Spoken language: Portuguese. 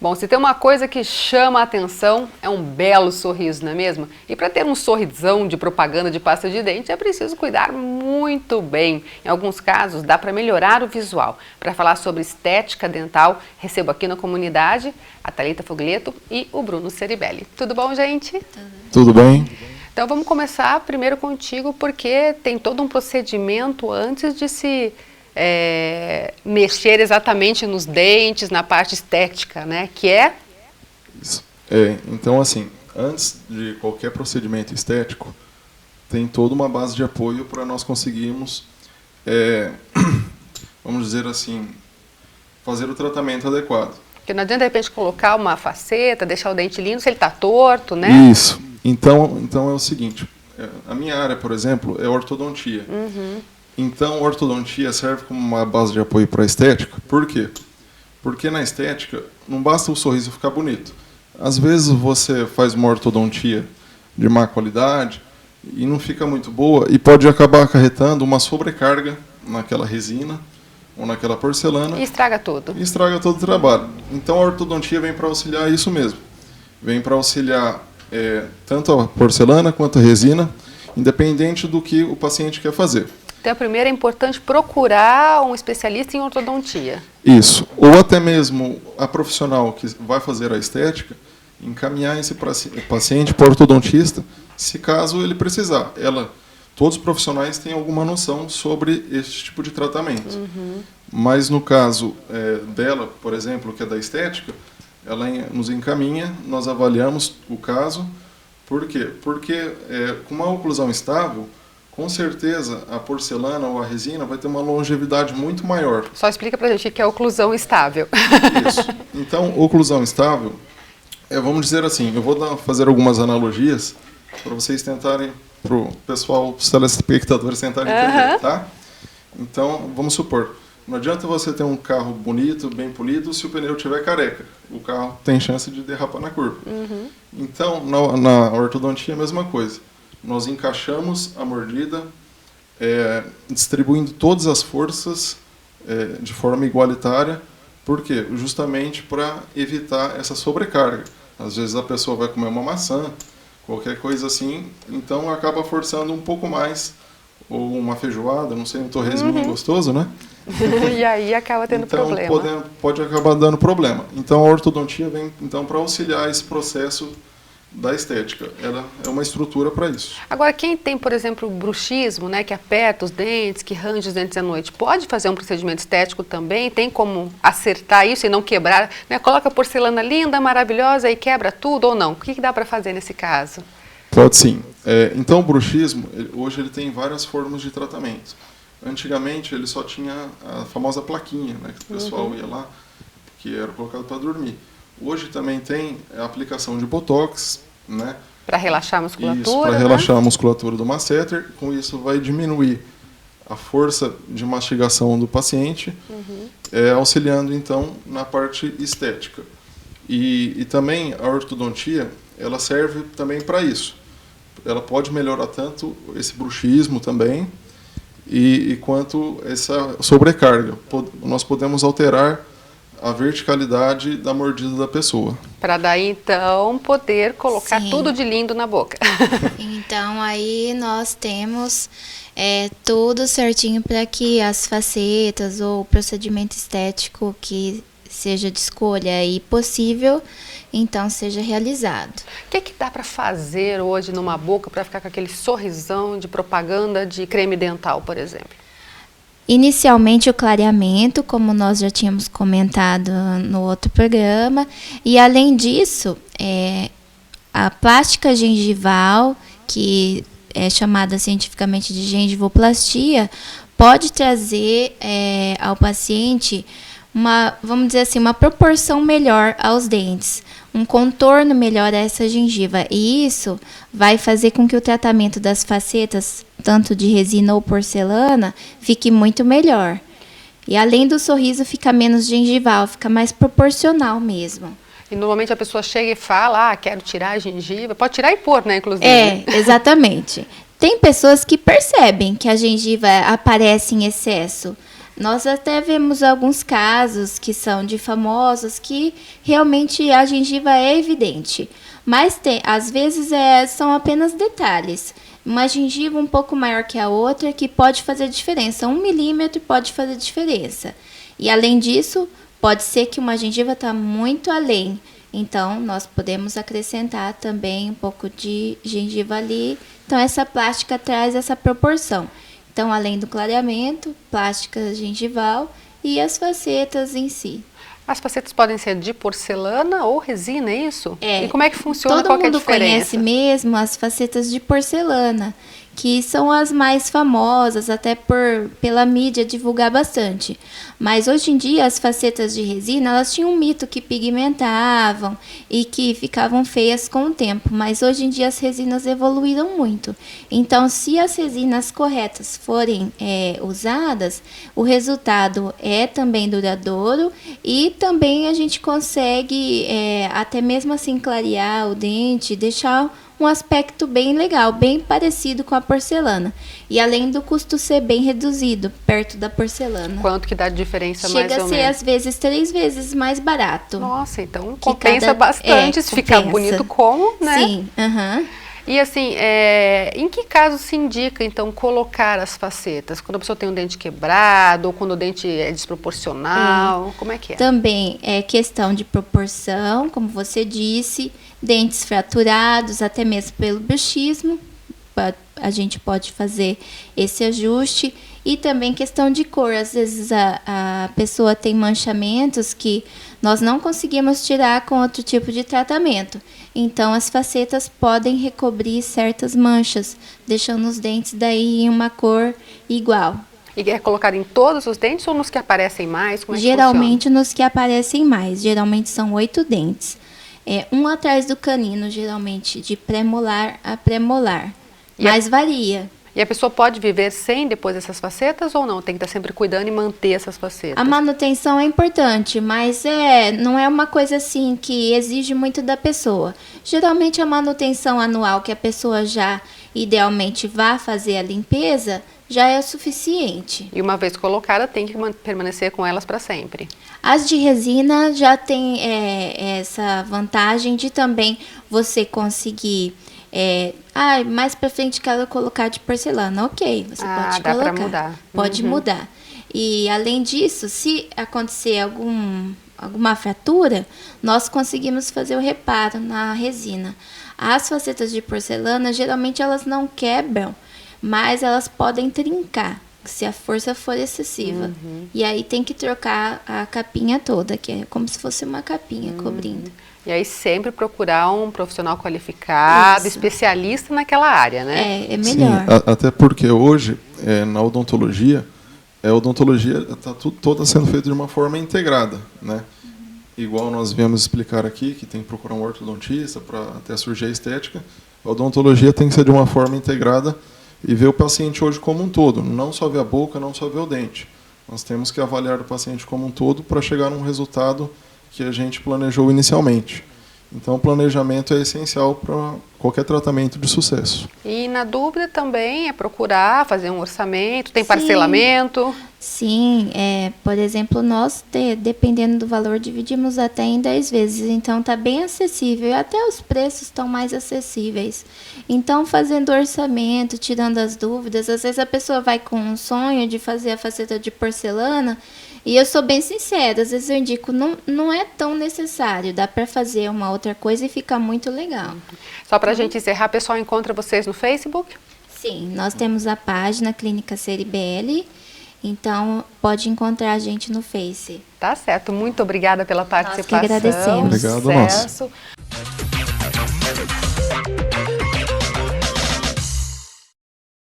Bom, se tem uma coisa que chama a atenção, é um belo sorriso, não é mesmo? E para ter um sorrisão de propaganda de pasta de dente, é preciso cuidar muito bem. Em alguns casos, dá para melhorar o visual. Para falar sobre estética dental, recebo aqui na comunidade a Thalita Foglietto e o Bruno Ceribelli. Tudo bom, gente? Tudo bem. Então vamos começar primeiro contigo, porque tem todo um procedimento antes de se mexer exatamente nos dentes, na parte estética, né? Que é? Isso. Então, assim, antes de qualquer procedimento estético, tem toda uma base de apoio para nós conseguirmos, vamos dizer assim, fazer o tratamento adequado. Porque não adianta, de repente, colocar uma faceta, deixar o dente lindo se ele está torto, né? Isso. Então é o seguinte, a minha área, por exemplo, é ortodontia. Uhum. Então, a ortodontia serve como uma base de apoio para a estética. Por quê? Porque na estética, não basta o sorriso ficar bonito. Às vezes você faz uma ortodontia de má qualidade e não fica muito boa e pode acabar acarretando uma sobrecarga naquela resina ou naquela porcelana. E estraga tudo. E estraga todo o trabalho. Então, a ortodontia vem para auxiliar isso mesmo. Vem para auxiliar tanto a porcelana quanto a resina, independente do que o paciente quer fazer. Então, primeiro é importante procurar um especialista em ortodontia. Isso. Ou até mesmo a profissional que vai fazer a estética, encaminhar esse paciente para o ortodontista, se caso ele precisar. Todos os profissionais têm alguma noção sobre esse tipo de tratamento. Uhum. Mas no caso dela, por exemplo, que é da estética, ela nos encaminha, nós avaliamos o caso. Por quê? Porque com uma oclusão estável, com certeza a porcelana ou a resina vai ter uma longevidade muito maior. Só explica pra gente o que é oclusão estável. Isso. Então, oclusão estável, vamos dizer assim, eu vou fazer algumas analogias para vocês tentarem, para o pessoal, os telespectadores tentarem entender, tá? Então, vamos supor, não adianta você ter um carro bonito, bem polido, se o pneu estiver careca. O carro tem chance de derrapar na curva. Uhum. Então, na ortodontia é a mesma coisa. Nós encaixamos a mordida, distribuindo todas as forças de forma igualitária. Por quê? Justamente para evitar essa sobrecarga. Às vezes a pessoa vai comer uma maçã, qualquer coisa assim, então acaba forçando um pouco mais, ou uma feijoada, não sei, um torresminho gostoso, né? E aí acaba tendo problema. Então pode acabar dando problema. Então a ortodontia vem para auxiliar esse processo da estética. Ela é uma estrutura para isso. Agora, quem tem, por exemplo, bruxismo, né, que aperta os dentes, que range os dentes à noite, pode fazer um procedimento estético também? Tem como acertar isso e não quebrar? Né? Coloca porcelana linda, maravilhosa e quebra tudo ou não? O que dá para fazer nesse caso? Pode sim. Então, o bruxismo, hoje ele tem várias formas de tratamento. Antigamente, ele só tinha a famosa plaquinha, né, que o pessoal ia lá, que era colocado para dormir. Hoje também tem a aplicação de botox, né? Para relaxar a musculatura. Isso, para relaxar a musculatura do masseter. Com isso vai diminuir a força de mastigação do paciente, auxiliando então na parte estética. E também a ortodontia, ela serve também para isso. Ela pode melhorar tanto esse bruxismo também, e quanto essa sobrecarga. Nós podemos alterar a verticalidade da mordida da pessoa. Para daí, então, poder colocar tudo de lindo na boca. Então, aí nós temos tudo certinho para que as facetas ou o procedimento estético que seja de escolha e possível, então, seja realizado. O que dá para fazer hoje numa boca para ficar com aquele sorrisão de propaganda de creme dental, por exemplo? Inicialmente o clareamento, como nós já tínhamos comentado no outro programa, e além disso, a plástica gengival, que é chamada cientificamente de gengivoplastia, pode trazer ao paciente vamos dizer assim, uma proporção melhor aos dentes, um contorno melhor a essa gengiva, e isso vai fazer com que o tratamento das facetas, tanto de resina ou porcelana, fique muito melhor. E além do sorriso, fica menos gengival, fica mais proporcional mesmo. E normalmente a pessoa chega e fala, quero tirar a gengiva, pode tirar e pôr, né, inclusive? Exatamente. Tem pessoas que percebem que a gengiva aparece em excesso Nós até vemos alguns casos que são de famosos que realmente a gengiva é evidente, mas às vezes são apenas detalhes. Uma gengiva um pouco maior que a outra que pode fazer diferença. 1 milímetro pode fazer diferença. E além disso, pode ser que uma gengiva está muito além. Então, nós podemos acrescentar também um pouco de gengiva ali. Então, essa plástica traz essa proporção. Então, além do clareamento, plástica gengival e as facetas em si. As facetas podem ser de porcelana ou resina, é isso? É. E como é que funciona? Todo Qual que é a mundo diferença? conhece mesmo as facetas de porcelana, que são as mais famosas, até pela mídia divulgar bastante. Mas hoje em dia as facetas de resina, elas tinham um mito que pigmentavam e que ficavam feias com o tempo. Mas hoje em dia as resinas evoluíram muito. Então, se as resinas corretas forem usadas, o resultado é também duradouro e também a gente consegue até mesmo assim clarear o dente, deixar um aspecto bem legal, bem parecido com a porcelana. E além do custo ser bem reduzido, perto da porcelana. Quanto que dá de diferença mais Chega ou a ser, menos? às vezes, 3 vezes mais barato. Nossa, então Que compensa bastante, se ficar compensa. bonito como, né? Sim, aham. E assim, em que caso se indica, então, colocar as facetas? Quando a pessoa tem um dente quebrado ou quando o dente é desproporcional? Como é que é? Também é questão de proporção, como você disse, dentes fraturados, até mesmo pelo bruxismo, a gente pode fazer esse ajuste. E também questão de cor, às vezes a pessoa tem manchamentos que nós não conseguimos tirar com outro tipo de tratamento. Então, as facetas podem recobrir certas manchas, deixando os dentes daí em uma cor igual. E é colocado em todos os dentes ou nos que aparecem mais? Como é que Geralmente nos que aparecem mais, geralmente são 8 dentes. Um atrás do canino, geralmente, de pré-molar a pré-molar. Mas varia. E a pessoa pode viver sem depois dessas facetas ou não? Tem que estar sempre cuidando e manter essas facetas? A manutenção é importante, mas não é uma coisa assim que exige muito da pessoa. Geralmente a manutenção anual que a pessoa já idealmente vá fazer a limpeza já é suficiente. E uma vez colocada, tem que permanecer com elas para sempre. As de resina já tem essa vantagem de também você conseguir... mais pra frente quero colocar de porcelana. Ok, você pode dá colocar. pra mudar. Pode mudar. E além disso, se acontecer alguma fratura, nós conseguimos fazer o reparo na resina. As facetas de porcelana, geralmente elas não quebram, mas elas podem trincar, se a força for excessiva. E aí tem que trocar a capinha toda, que é como se fosse uma capinha cobrindo. E aí sempre procurar um profissional qualificado, Isso. especialista naquela área, né? É melhor. Sim, até porque hoje, na odontologia, a odontologia está toda sendo feita de uma forma integrada, né? Igual nós viemos explicar aqui, que tem que procurar um ortodontista para até surgir a estética, a odontologia tem que ser de uma forma integrada e ver o paciente hoje como um todo, não só ver a boca, não só ver o dente. Nós temos que avaliar o paciente como um todo para chegar num resultado que a gente planejou inicialmente. Então, o planejamento é essencial para qualquer tratamento de sucesso. E na dúvida também é procurar fazer um orçamento, tem Sim. parcelamento. Sim, por exemplo, nós, dependendo do valor, dividimos até em 10 vezes. Então, está bem acessível e até os preços estão mais acessíveis. Então, fazendo orçamento, tirando as dúvidas, às vezes a pessoa vai com um sonho de fazer a faceta de porcelana. E eu sou bem sincera, às vezes eu indico, não é tão necessário, dá para fazer uma outra coisa e fica muito legal. Só para a gente encerrar, pessoal, encontra vocês no Facebook? Sim, nós temos a página Clínica Ceribelli, então pode encontrar a gente no Face. Tá certo, muito obrigada pela participação. agradecemos. Obrigado a nós. Sucesso.